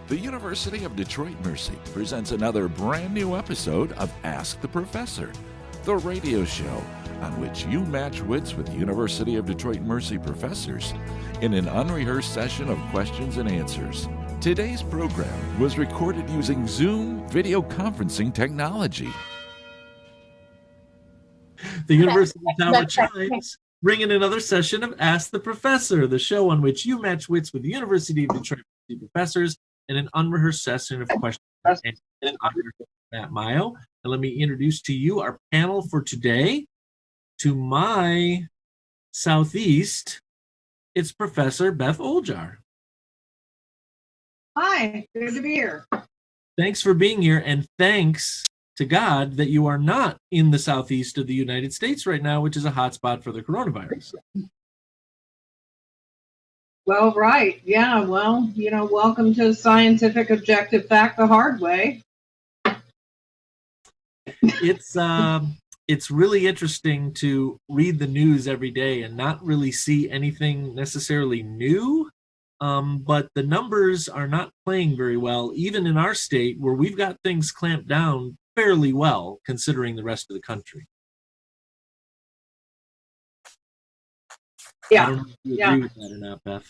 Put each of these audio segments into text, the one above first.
The University of Detroit Mercy presents another brand new episode of Ask the Professor, the radio show on which you match wits with University of Detroit Mercy professors in an unrehearsed session of questions and answers. Today's program was recorded using Zoom video conferencing technology. The University Tower chimes, bringing another session of Ask the Professor, the show on which you match wits with the University of Detroit Mercy professors in an unrehearsed session of questions and answers. I'm Matt Mio, and let me introduce to you our panel for today. To my southeast, it's Professor Beth Oljar. Hi, good to be here. Thanks for being here, and thanks to God that you are not in the southeast of the United States right now, which is a hotspot for the coronavirus. Well, right. Yeah, well, welcome to scientific objective fact the hard way. It's really interesting to read the news every day and not really see anything necessarily new, but the numbers are not playing very well, even in our state where we've got things clamped down fairly well considering the rest of the country. Yeah. I don't know if you agree with that or not, Beth.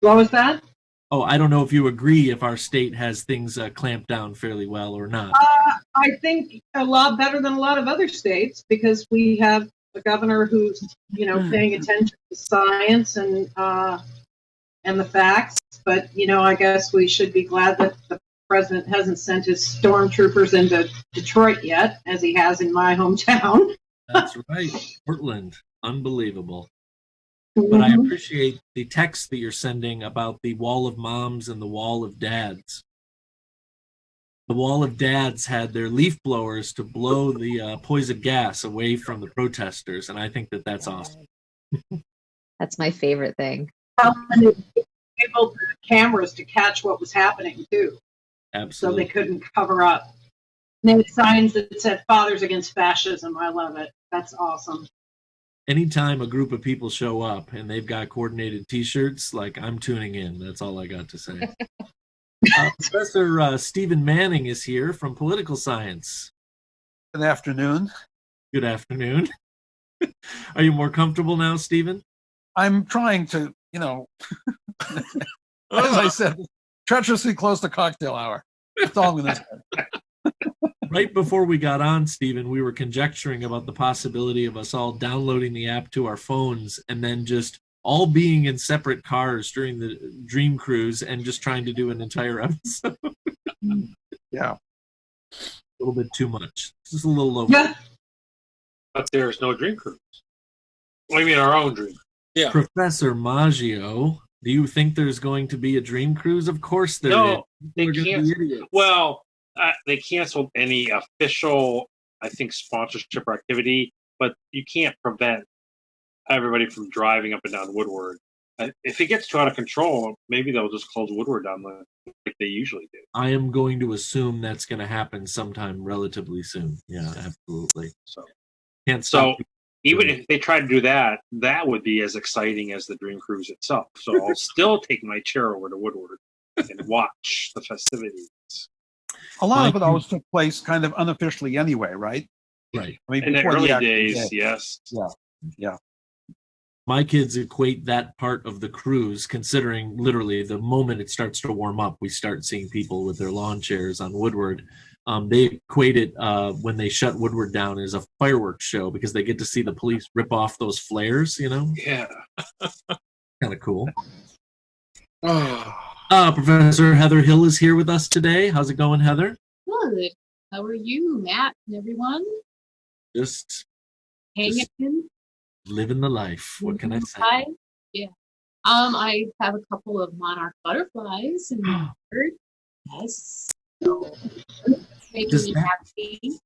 What was that? Oh, I don't know if you agree if our state has things clamped down fairly well or not. I think a lot better than a lot of other states because we have a governor who's, paying attention to science and the facts. But, I guess we should be glad that the president hasn't sent his stormtroopers into Detroit yet, as he has in my hometown. That's right. Portland. Unbelievable. But I appreciate the text that you're sending about the wall of moms and the wall of dads. The wall of dads had their leaf blowers to blow the poison gas away from the protesters, and I think that that's awesome. That's my favorite thing. How many able the cameras to catch what was happening, too. Absolutely. So they couldn't cover up. They had signs that said Fathers Against Fascism. I love it. That's awesome. Anytime a group of people show up and they've got coordinated T-shirts, like I'm tuning in. That's all I got to say. Professor Stephen Manning is here from Political Science. Good afternoon. Good afternoon. Are you more comfortable now, Stephen? I'm trying to, as I said, treacherously close to cocktail hour. That's all I'm going to say. Right before we got on, Stephen, we were conjecturing about the possibility of us all downloading the app to our phones and then just all being in separate cars during the Dream Cruise and just trying to do an entire episode. Yeah. A little bit too much. Just a little over. Yeah. But there's no Dream Cruise. What do you mean our own Dream? Yeah. Professor Maggio, do you think there's going to be a Dream Cruise? Of course there is. No, they We're gonna can't. be idiots. Well, they canceled any official, I think, sponsorship or activity, but you can't prevent everybody from driving up and down Woodward. If it gets too out of control, maybe they'll just close Woodward down like they usually do. I am going to assume that's going to happen sometime relatively soon. Yeah, absolutely. So, Can't stop. Even if they try to do that, that would be as exciting as the Dream Cruise itself. So I'll still take my chair over to Woodward and watch the festivities. A lot of it always took place kind of unofficially anyway, right? Right. I mean, In the before early actual days, day. yes. Yeah. My kids equate that part of the cruise, considering literally the moment it starts to warm up, we start seeing people with their lawn chairs on Woodward. They equate it when they shut Woodward down as a fireworks show because they get to see the police rip off those flares, Yeah. Kind of cool. Oh. Professor Heather Hill is here with us today. How's it going, Heather? Good. How are you, Matt, and everyone? Just Hanging in? living the life. What can I say? Yeah. I have a couple of monarch butterflies in my bird. Yes. So, making me happy.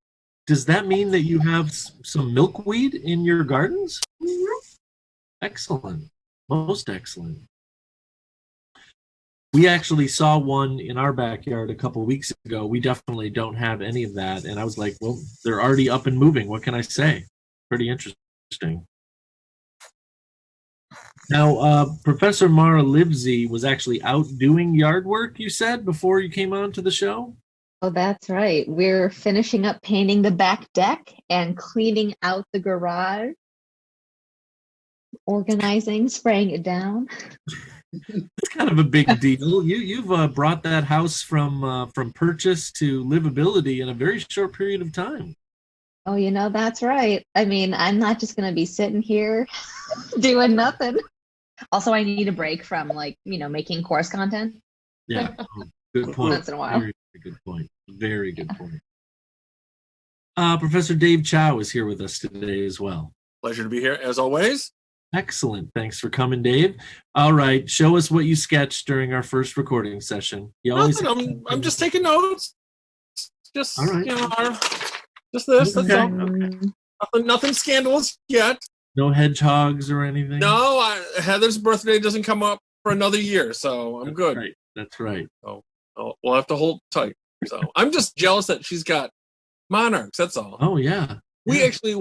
Does that mean that you have some milkweed in your gardens? Mhm. Excellent. Most excellent. We actually saw one in our backyard a couple of weeks ago. We definitely don't have any of that. And I was like, well, they're already up and moving. What can I say? Pretty interesting. Now, Professor Mara Livezey was actually out doing yard work, you said, before you came on to the show? Oh, that's right. We're finishing up painting the back deck and cleaning out the garage, organizing, spraying it down. It's kind of a big deal. You've brought that house from purchase to livability in a very short period of time. Oh, that's right. I mean, I'm not just going to be sitting here doing nothing. Also, I need a break from making course content. Yeah, good point. Once in a while. Very good point. Very good point. Professor Dave Chow is here with us today as well. Pleasure to be here, as always. Excellent. Thanks for coming, Dave. All right, show us what you sketched during our first recording session. You always. I'm just taking notes. Just all right. Just this. Okay. That's all. Nothing scandalous yet. No hedgehogs or anything. No, Heather's birthday doesn't come up for another year, so I'm good. Right. That's right. So we'll have to hold tight. So I'm just jealous that she's got monarchs. That's all. Oh yeah. We actually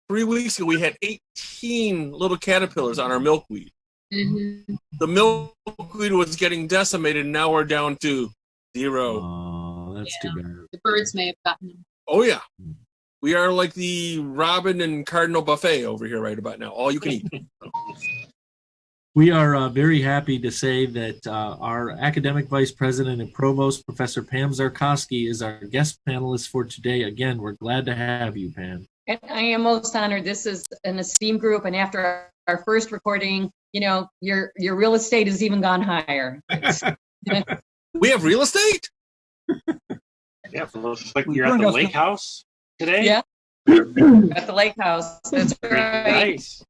3 weeks ago. We had 18 little caterpillars on our milkweed. Mm-hmm. The milkweed was getting decimated. And now we're down to 0. Oh, that's too bad. The birds may have gotten them. Oh yeah. We are like the Robin and Cardinal buffet over here right about now. All you can eat. We are very happy to say that our academic vice president and provost, Professor Pam Zarkowski, is our guest panelist for today. Again, we're glad to have you, Pam. And I am most honored. This is an esteemed group, and after our first recording, your real estate has even gone higher. We have real estate? Yeah, it looks like you're at the lake house today. Yeah, at the lake house. That's right. Nice.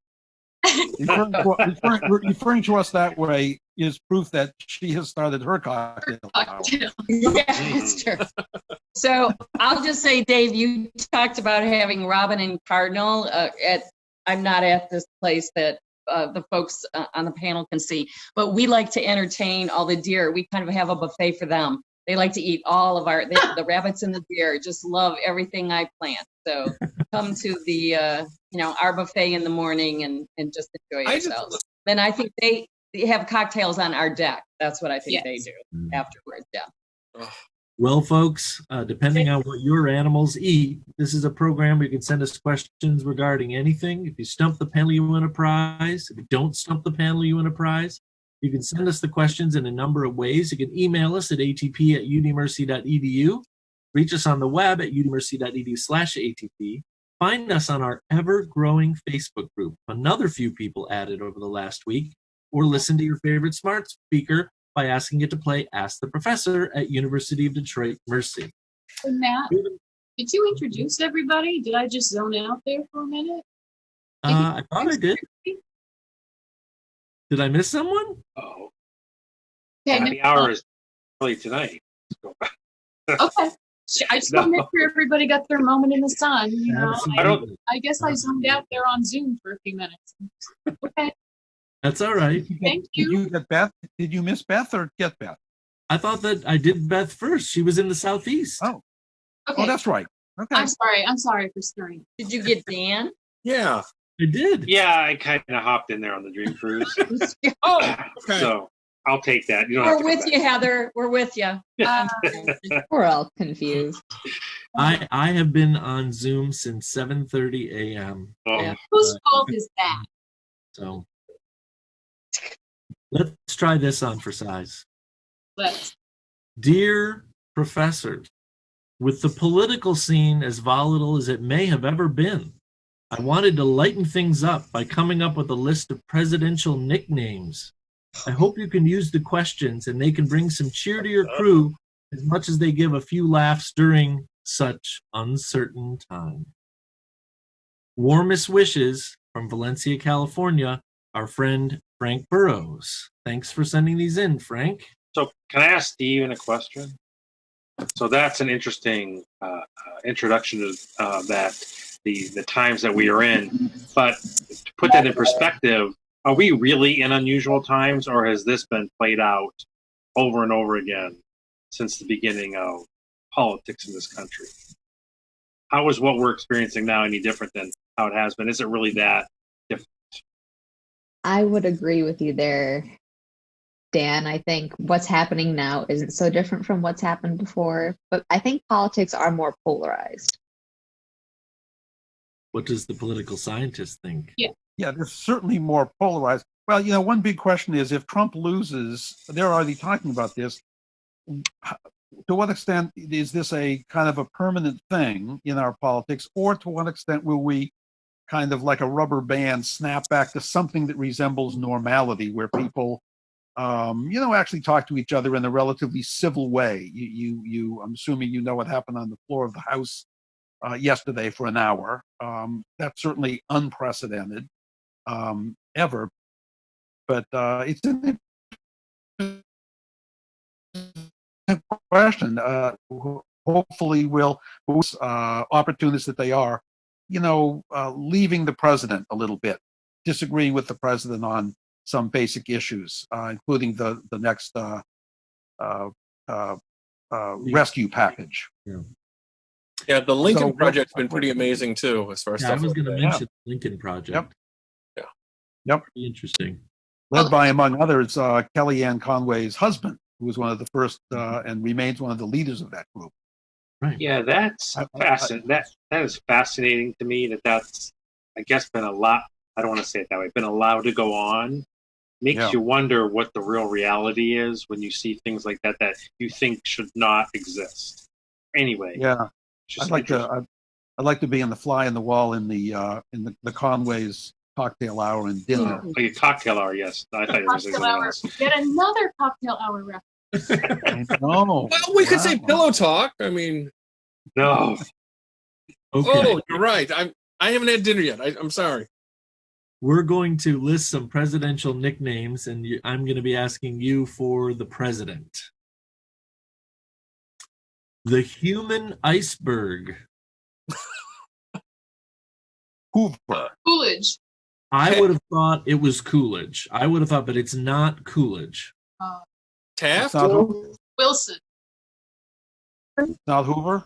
Referring to us that way is proof that she has started her cocktail hour. Yeah, it's true. So I'll just say, Dave, you talked about having Robin and Cardinal I'm not at this place that the folks on the panel can see, but we like to entertain all the deer. We kind of have a buffet for them. They like to eat all of the rabbits and the deer, just love everything I plant. So come to the, our buffet in the morning and just enjoy yourselves. Then I think they have cocktails on our deck. That's what I think they do afterwards. Yeah. Well, folks, depending on what your animals eat, this is a program where you can send us questions regarding anything. If you stump the panel, you win a prize. If you don't stump the panel, you win a prize. You can send us the questions in a number of ways. You can email us at atp@udmercy.edu. Reach us on the web at udmercy.edu/ATP. Find us on our ever-growing Facebook group. Another few people added over the last week. Or listen to your favorite smart speaker by asking it to play Ask the Professor at University of Detroit Mercy. Hey, Matt, did you introduce everybody? Did I just zone out there for a minute? I thought I did. Did I miss someone? Oh. Okay, The hour is early tonight. Okay. I just want to make sure everybody got their moment in the sun. I guess I zoned out there on Zoom for a few minutes. Okay. That's all right. Thank you. Did you get Beth? Did you miss Beth or get Beth? I thought that I did Beth first. She was in the Southeast. Oh, Okay. oh, that's right. Okay. I'm sorry for stirring. Did you get Dan? Yeah. I did. Yeah, I kind of hopped in there on the Dream Cruise. Oh, okay. So I'll take that. You don't have We're to with you, Heather. We're with you. We're all confused. I have been on Zoom since 7:30 a.m. Oh, Yeah. Whose fault is that? So let's try this on for size. But Dear professors, with the political scene as volatile as it may have ever been, I wanted to lighten things up by coming up with a list of presidential nicknames. I hope you can use the questions and they can bring some cheer to your crew as much as they give a few laughs during such uncertain time. Warmest wishes from Valencia, California, our friend Frank Burrows. Thanks for sending these in, Frank. so can I ask Steven a question? So that's an interesting introduction to that the times that we are in. But to put that in perspective, are we really in unusual times, or has this been played out over and over again since the beginning of politics in this country? How is what we're experiencing now any different than how it has been? Is it really that different? I would agree with you there, Dan. I think what's happening now isn't so different from what's happened before, but I think politics are more polarized. What does the political scientist think? Yeah. Yeah, they're certainly more polarized. Well, one big question is if Trump loses, they're already talking about this. To what extent is this a kind of a permanent thing in our politics, or to what extent will we kind of like a rubber band snap back to something that resembles normality, where people, actually talk to each other in a relatively civil way? I'm assuming you know what happened on the floor of the House yesterday for an hour. That's certainly unprecedented ever, but it's an question. Hopefully, will opportunists that they are, leaving the president a little bit, disagreeing with the president on some basic issues, including the next rescue package. Yeah, the Lincoln So, Project's been pretty amazing too, as far as Yeah, I stuff was like going to that. mention the Lincoln Project. Yep. Pretty interesting. Led by, among others, Kellyanne Conway's husband, who was one of the first and remains one of the leaders of that group. Right. Yeah, that's fascinating. That is fascinating to me. That's, I guess, been a lot. I don't want to say it that way. Been allowed to go on. Makes you wonder what the real reality is when you see things like that you think should not exist. Anyway. Yeah, Just I'd like to be in the fly in the wall in the Conways cocktail hour and dinner. like a cocktail hour. Yes, I thought you were going to say Cocktail something hour. else. Yet another cocktail hour reference. I know. Well, we could say pillow talk. I mean, No. Okay. oh, you're right. I haven't had dinner yet. I'm sorry. We're going to list some presidential nicknames, and I'm going to be asking you for the president. The human iceberg. Hoover. Coolidge. I would have thought it was Coolidge. But it's not Coolidge. Taft? Wilson. Not Hoover.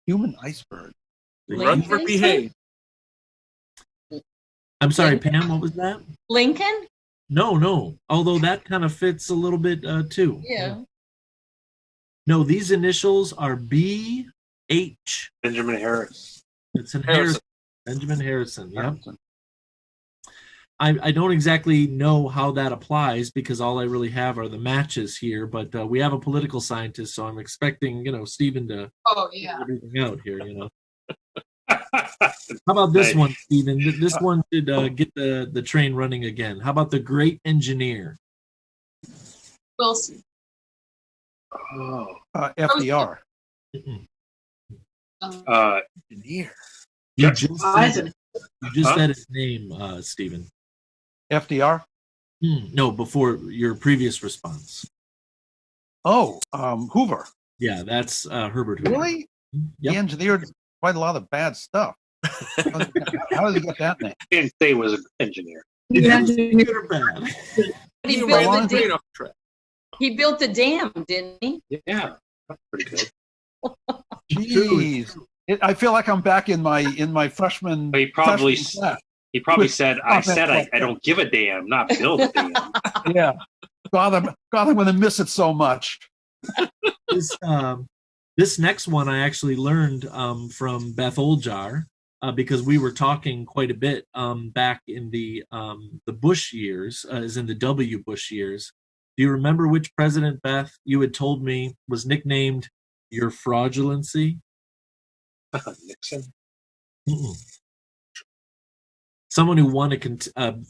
Human iceberg. Rutherford B. Hayes. I'm sorry, Pam, what was that? Lincoln? No. Although that kind of fits a little bit too. Yeah. No, these initials are B.H. Benjamin Harris. It's in Harrison. Benjamin Harrison. Yep. I don't exactly know how that applies because all I really have are the matches here, but we have a political scientist, so I'm expecting, Stephen to Yeah. figure everything out here, How about this one, Stephen? This one should get the train running again. How about the great engineer? Wilson. Oh. FDR. Engineer. You just said his name, Stephen. FDR. No, before your previous response. Oh, Hoover. Yeah, that's Herbert Hoover. Really? Yep. He engineered quite a lot of bad stuff. How did he get that name? He didn't say he was an engineer. Yeah, good or bad. He built the dam, didn't he? Yeah, that's pretty good. Jeez. I feel like I'm back in my freshman. But he probably class. said, I don't give a damn, not build a damn. Yeah. God, I'm going to miss it so much. This next one I actually learned from Beth Oljar because we were talking quite a bit back in the Bush years, as in the W. Bush years. Do you remember which president, Beth, you had told me was nicknamed your fraudulency? Nixon. Mm-mm. Someone who won a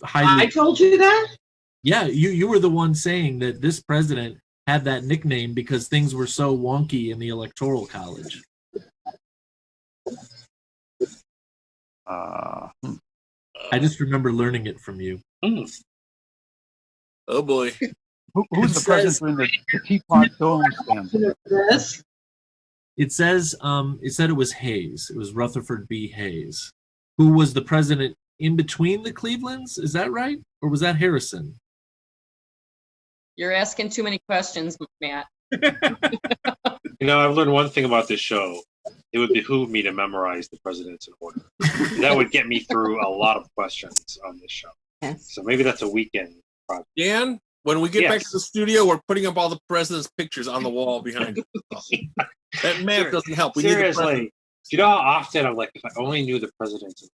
highly. I told you that? Yeah, you were the one saying that this president had that nickname because things were so wonky in the Electoral College. I just remember learning it from you. Oh boy. Who's the president in the Teapot Dome stand? It says it said it was Hayes. It was Rutherford B. Hayes, who was the president in between the Clevelands. Is that right? Or was that Harrison? You're asking too many questions, Matt. I've learned one thing about this show. it would behoove me to memorize the presidents in order. That would get me through a lot of questions on this show. Yes. So maybe that's a weekend project. Dan, when we get back Yes. to the studio, we're putting up all the president's pictures on the wall behind you. That map doesn't help. We need the Seriously, president. do you know how often I'm like, if I only knew the presidents?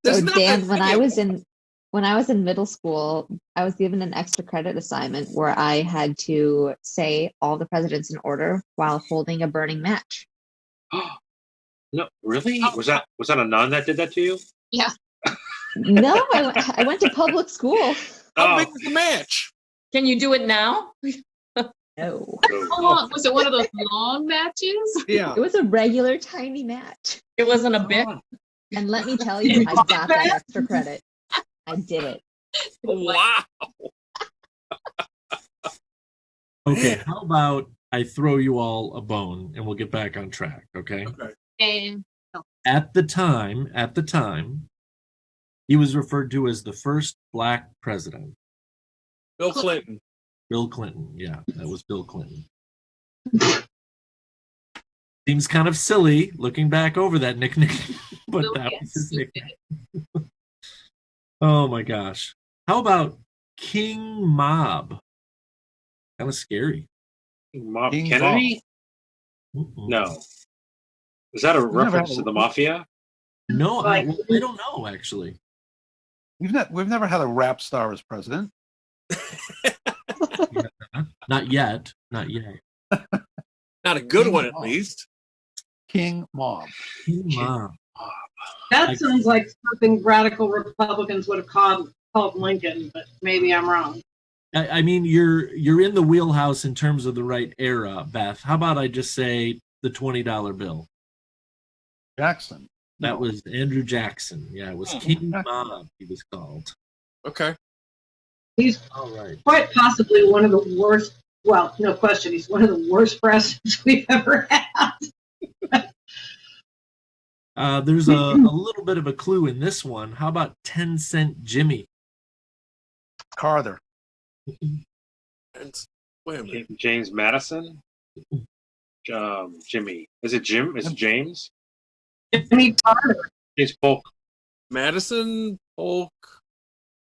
There's So nothing Dan, when I saying- was in middle school, I was given an extra credit assignment where I had to say all the presidents in order while holding a burning match. No, really? Was that a nun that did that to you? Yeah. No, I went to public school. How Oh. big is the match? Can you do it now? No, How long? Was it one of those long matches? Yeah. it was a regular tiny match. It wasn't a bit. And let me tell you, I got that extra credit. I did it. Wow. Okay, how about I throw you all a bone and we'll get back on track, okay? Okay. And At the time, he was referred to as the first black president. Bill Clinton. Bill Clinton. Yeah, that was Bill Clinton. Seems kind of silly looking back over that nickname, but that was his nickname. Oh my gosh. How about King Mob? Kind of scary. Mob King Kennedy? Mm-mm. No. Is that a reference to the mafia? No, I don't know actually. We've never had a rap star as president. Not yet. Not a good one, at least. King Mob. King Mob. That sounds like something radical Republicans would have called Lincoln, but maybe I'm wrong. I mean, you're in the wheelhouse in terms of the right era, Beth. How about I just say the $20 bill? Jackson. That was Andrew Jackson. Yeah, it was King Mob, he was called. Okay. He's All right. quite possibly one of the worst. Well, no question, he's one of the worst presidents we've ever had. There's a little bit of a clue in this one. How about 10-cent Jimmy? Carter. Wait a minute. James Madison? Jimmy. Is it Jim? Is it James? Jimmy Carter. James Polk. Madison, Polk.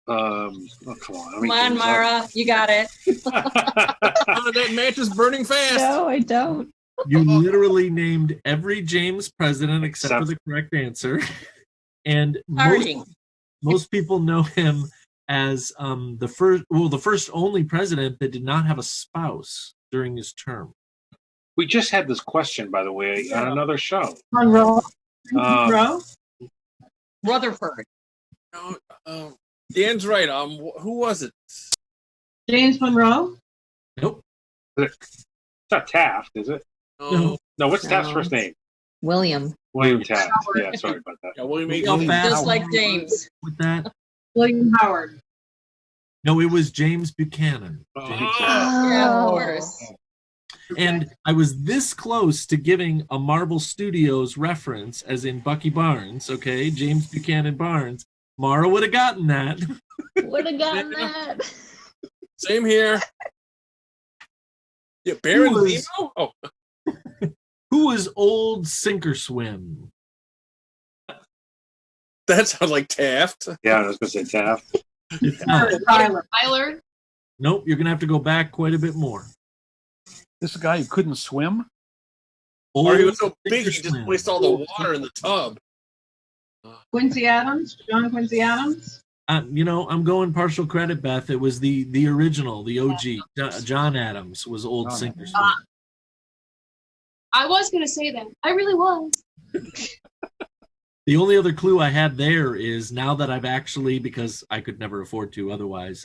Oh, come on. Come on, Mara. You got it. That match is burning fast. No, I don't. You literally named every James president except for the correct answer. And most people know him as the first only president that did not have a spouse during his term. We just had this question, by the way, on another show. Monroe. Monroe. Rutherford. No, Dan's right. Who was it? James Monroe. Nope. It's not Taft, is it? No. No, what's Taft's first name? William. William Taft. Yeah, sorry about that. Yeah, William H. How fast Just like James. with that? William Howard. No, it was James Buchanan. Yeah, of course. And I was this close to giving a Marvel Studios reference, as in Bucky Barnes, okay? James Buchanan Barnes. Mara would have gotten that. Would have gotten that. Same here. Yeah, Baron Who was- Zemo? Oh, Who was old Sinkerswim? that sounds like Taft. Yeah, I was going to say Taft. Tyler. Nope, you're going to have to go back quite a bit more. This is a guy who couldn't swim. Or he was so big he Sinkerswim. just placed all the water in the tub. Quincy Adams. John Quincy Adams. I'm going partial credit, Beth. It was the original, the OG. John Adams was old John Sinkerswim. I was going to say that. I really was. The only other clue I had there is now that I've actually, because I could never afford to otherwise,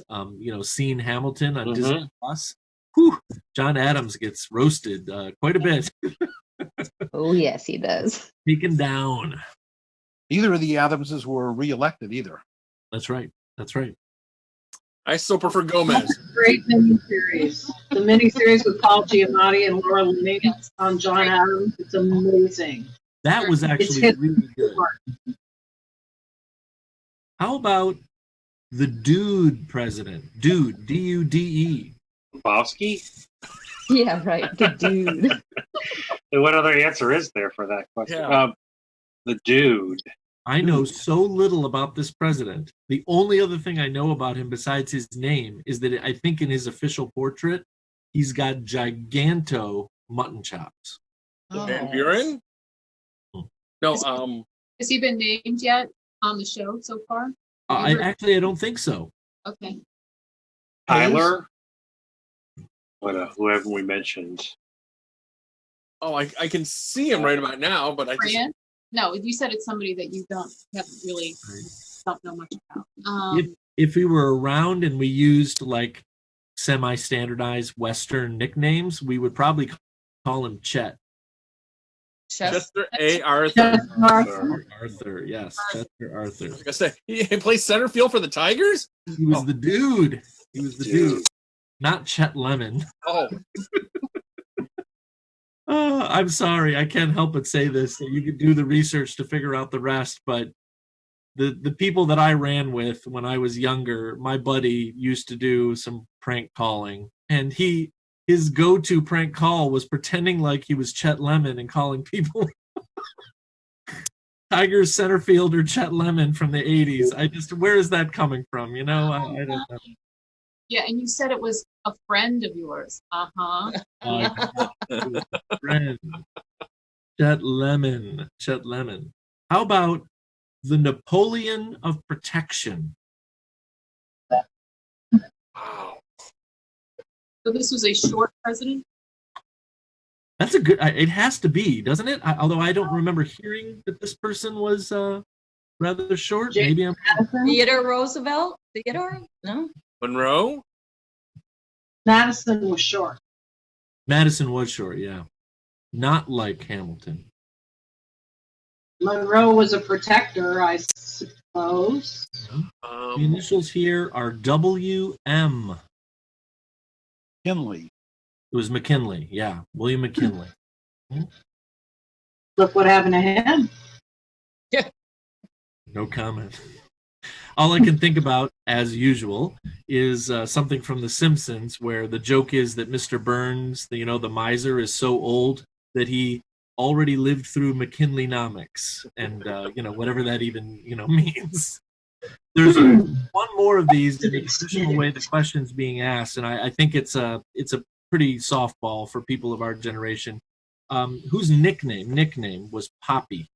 seen Hamilton on Disney Plus. Whew, John Adams gets roasted quite a bit. Oh, yes, he does. Taken down. Neither of the Adamses were reelected either. That's right. That's right. I still prefer Gomez. That's a great miniseries. The miniseries with Paul Giamatti and Laura Linney on John Adams. It's amazing. That was actually It's really good. How about the Dude president? Dude, D-U-D-E. Bobsky? Yeah, right. The dude. What other answer is there for that question? Yeah. The dude. I know so little about this president. The only other thing I know about him besides his name is that I think in his official portrait, he's got giganto mutton chops. Van Buren? No, Has he been named yet on the show so far? I don't think so. Okay. Tyler? Whoever we mentioned. oh, I can see him right about now, but I just Fran? No, you said it's somebody that you don't know much about. If we were around and we used like semi-standardized Western nicknames, we would probably call him Chet. Chester A. Arthur. Arthur, yes, Chester Arthur. Like I said, he plays center field for the Tigers? He was the dude. He was the dude. Not Chet Lemon. Oh. I'm sorry, I can't help but say this. You could do the research to figure out the rest, but the people that I ran with when I was younger, my buddy used to do some prank calling, and his go-to prank call was pretending like he was Chet Lemon and calling people Tigers center fielder Chet Lemon from the 80s. Where is that coming from? I don't know. Yeah, and you said it was a friend of yours. Uh-huh. Friend. Chet Lemon. How about the Napoleon of protection? Wow. So this was a short president? That's a good. It has to be, doesn't it? Although I don't remember hearing that this person was rather short. Maybe I'm. Theodore Roosevelt? Theodore? No. Monroe? Madison was short. Madison was short, yeah. Not like Hamilton. Monroe was a protector, I suppose. The initials here are WM. McKinley. It was McKinley, yeah. William McKinley. Look what happened to him. No comment. All I can think about, as usual, is something from The Simpsons, where the joke is that Mr. Burns, the miser, is so old that he already lived through McKinley-nomics, and whatever that even means. There's one more of these in the traditional way the question's being asked, and I think it's a pretty softball for people of our generation. Whose nickname was Poppy?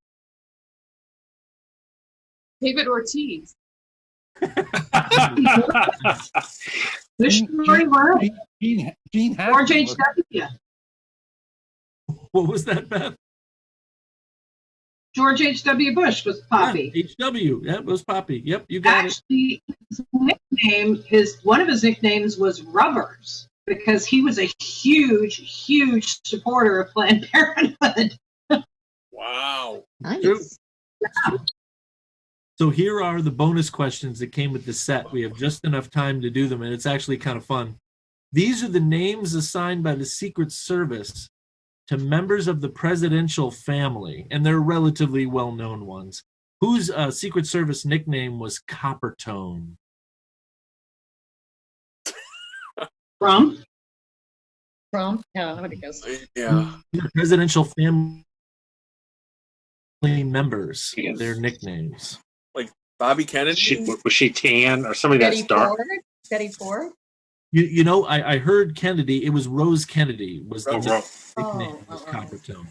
David Ortiz. Missionary World. Gene George H.W. What was that, Beth? George H.W. Bush was Poppy. Yeah, H.W. That was Poppy. Yep, you got Actually, his nickname, one of his nicknames was Rubbers, because he was a huge supporter of Planned Parenthood. Wow. Nice. So here are the bonus questions that came with the set. We have just enough time to do them, and it's actually kind of fun. These are the names assigned by the Secret Service to members of the presidential family, and they're relatively well-known ones. Whose Secret Service nickname was Coppertone? Trump? Yeah, I'm gonna guess. Yeah. Presidential family members, Yes. their nicknames. Bobby Kennedy? Was she tan or somebody that's dark? Betty Ford? I heard Kennedy. It was Rose Kennedy was the nickname was Coppertone.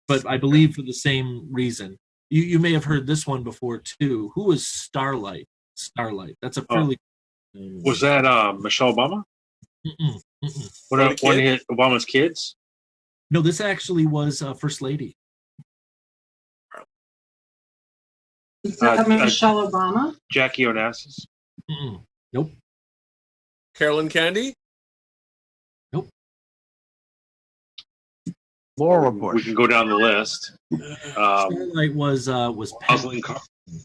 But I believe for the same reason. You may have heard this one before too. Who was Starlight? Starlight. That's a fairly. Was that Michelle Obama? One of Obama's kids? No, this actually was First Lady. Is that Michelle Obama? Jackie Onassis? Nope. Carolyn Kennedy? Nope. Laura We Bush. can go down the list. Starlight was Pat Rosalind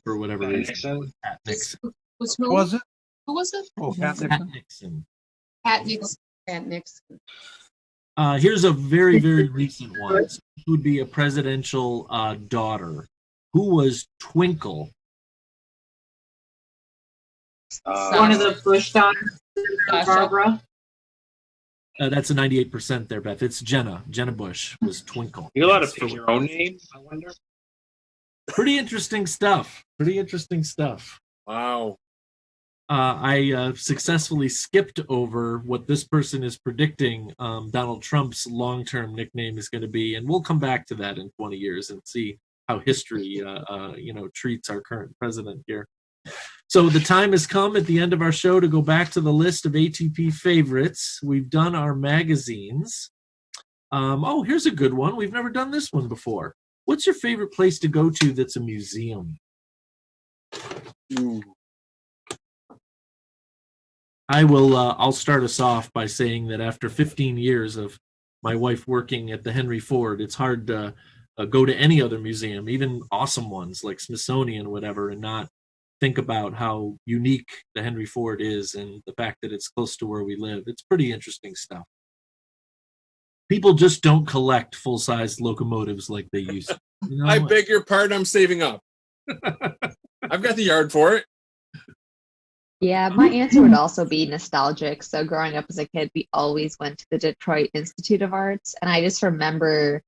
for whatever reason. Nixon? Pat Nixon. Was who? Was it? Who was it? Oh, Pat Pat Nixon. Nixon. Pat Nixon. Pat Nixon. Here's a very, very recent one. This would be a presidential daughter. Who was Twinkle? One of the Bush daughters, Sasha. Barbara. That's a 98% there, Beth. It's Jenna. Jenna Bush was Twinkle. You allowed to pick your own name, I wonder? Pretty interesting stuff. Wow. I successfully skipped over what this person is predicting Donald Trump's long-term nickname is going to be, and we'll come back to that in 20 years and see how history, treats our current president here. So the time has come at the end of our show to go back to the list of ATP favorites. We've done our magazines. Here's a good one. We've never done this one before. What's your favorite place to go to that's a museum? Ooh. I'll start us off by saying that after 15 years of my wife working at the Henry Ford, it's hard to go to any other museum, even awesome ones like Smithsonian or whatever, and not think about how unique the Henry Ford is and the fact that it's close to where we live. It's pretty interesting stuff. People just don't collect full-sized locomotives like they used to. You know? I beg your pardon, I'm saving up. I've got the yard for it. Yeah, my answer would also be nostalgic. So growing up as a kid, we always went to the Detroit Institute of Arts, and I just remember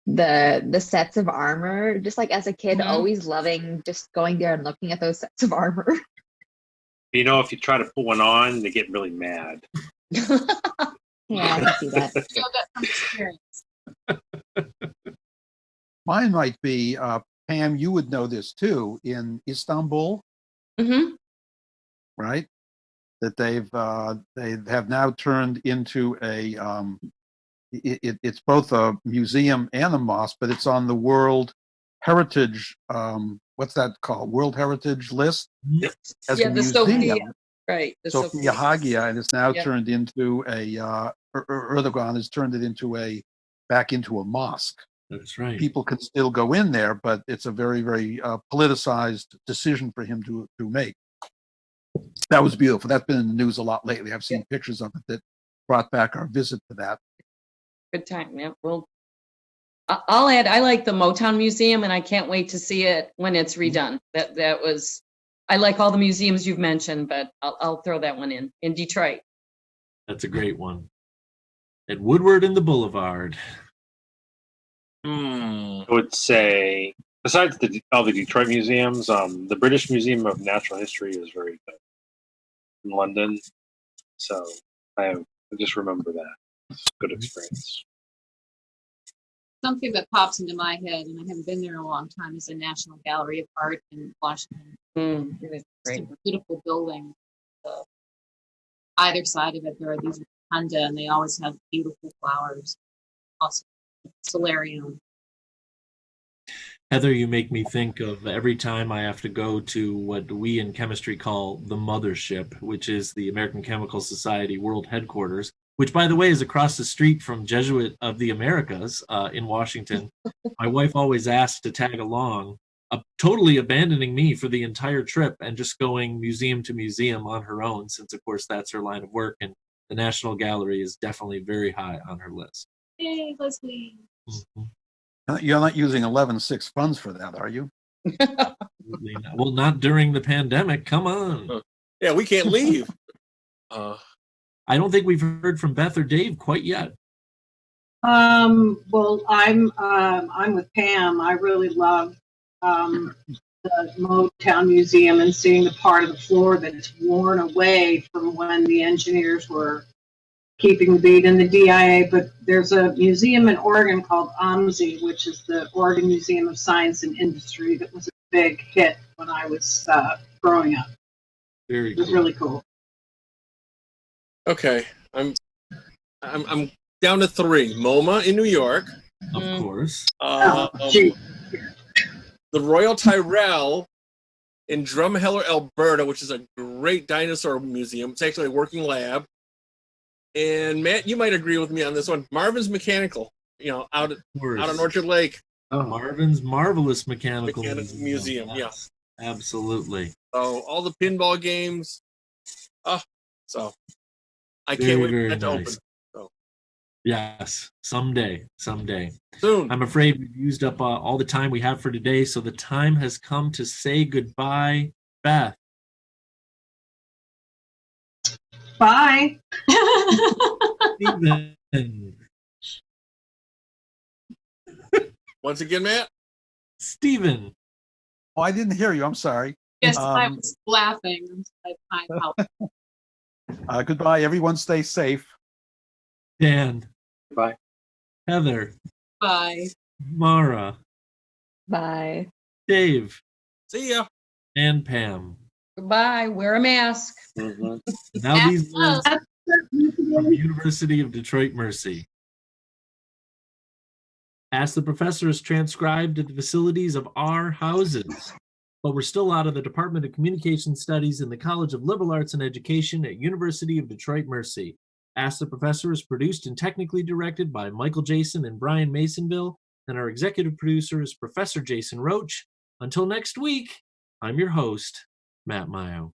the sets of armor, just like as a kid, always loving just going there and looking at those sets of armor. You know, if you try to put one on, they get really mad. Yeah, I can see that. Feel that from experience. Mine might be, Pam, you would know this too, in Istanbul, right? That they have now turned into a it's both a museum and a mosque, but it's on the World Heritage what's that called? World Heritage list. Yep. As Yeah, a the museum. Sophia. Right. The Sophia Hagia, and it's now Yep. turned into a Erdogan has turned it back into a mosque. That's right. People can still go in there, but it's a very, very politicized decision for him to make. That was beautiful. That's been in the news a lot lately. I've seen pictures of it that brought back our visit to that. Good time. Yeah. Well, I'll add, I like the Motown Museum, and I can't wait to see it when it's redone. That was, I like all the museums you've mentioned, but I'll throw that one in Detroit. That's a great one. At Woodward and the Boulevard. I would say, besides all the Detroit museums, the British Museum of Natural History is very good in London. So I just remember that. It's a good experience. Something that pops into my head, and I haven't been there in a long time, is the National Gallery of Art in Washington. It is great. It's a beautiful building. Either side of it, there are these rotunda, and they always have beautiful flowers. Also, solarium. Heather, you make me think of every time I have to go to what we in chemistry call the mothership, which is the American Chemical Society World Headquarters, which, by the way, is across the street from Jesuit of the Americas in Washington. My wife always asked to tag along, totally abandoning me for the entire trip and just going museum to museum on her own, since, of course, that's her line of work. And the National Gallery is definitely very high on her list. Yay, Leslie. Mm-hmm. You're not using 11.6 funds for that, are you? Absolutely not. Well, not during the pandemic. Come on. Yeah, we can't leave. I don't think we've heard from Beth or Dave quite yet. Well, I'm with Pam. I really love the Motown Museum and seeing the part of the floor that's worn away from when the engineers were keeping the beat in the DIA. But there's a museum in Oregon called OMSI, which is the Oregon Museum of Science and Industry, that was a big hit when I was growing up. Very It was cool. really cool. Okay, I'm down to 3. MoMA in New York. Of course. Gee. The Royal Tyrrell in Drumheller, Alberta, which is a great dinosaur museum. It's actually a working lab. And Matt, you might agree with me on this one. Marvin's Mechanical, out on Orchard Lake. Marvin's Marvelous Mechanical Museum. Yeah, absolutely. So all the pinball games. So I Very, can't wait very for that to nice. open. So. Yes, someday. Soon. I'm afraid we've used up all the time we have for today, so the time has come to say goodbye. Beth. Bye. Steven. Once again, Matt. Steven. Oh, I didn't hear you. I'm sorry. Yes, I was laughing. Goodbye. Everyone stay safe. Dan. Bye. Heather. Bye. Mara. Bye. Dave. See ya. And Pam. Goodbye. Wear a mask. Mhm. Now these words from the University of Detroit Mercy. Ask the Professor is transcribed at the facilities of our houses, but we're still out of the Department of Communication Studies in the College of Liberal Arts and Education at University of Detroit Mercy. Ask the Professor is produced and technically directed by Michael Jason and Brian Masonville, and our executive producer is Professor Jason Roach. Until next week, I'm your host, Matt Mio.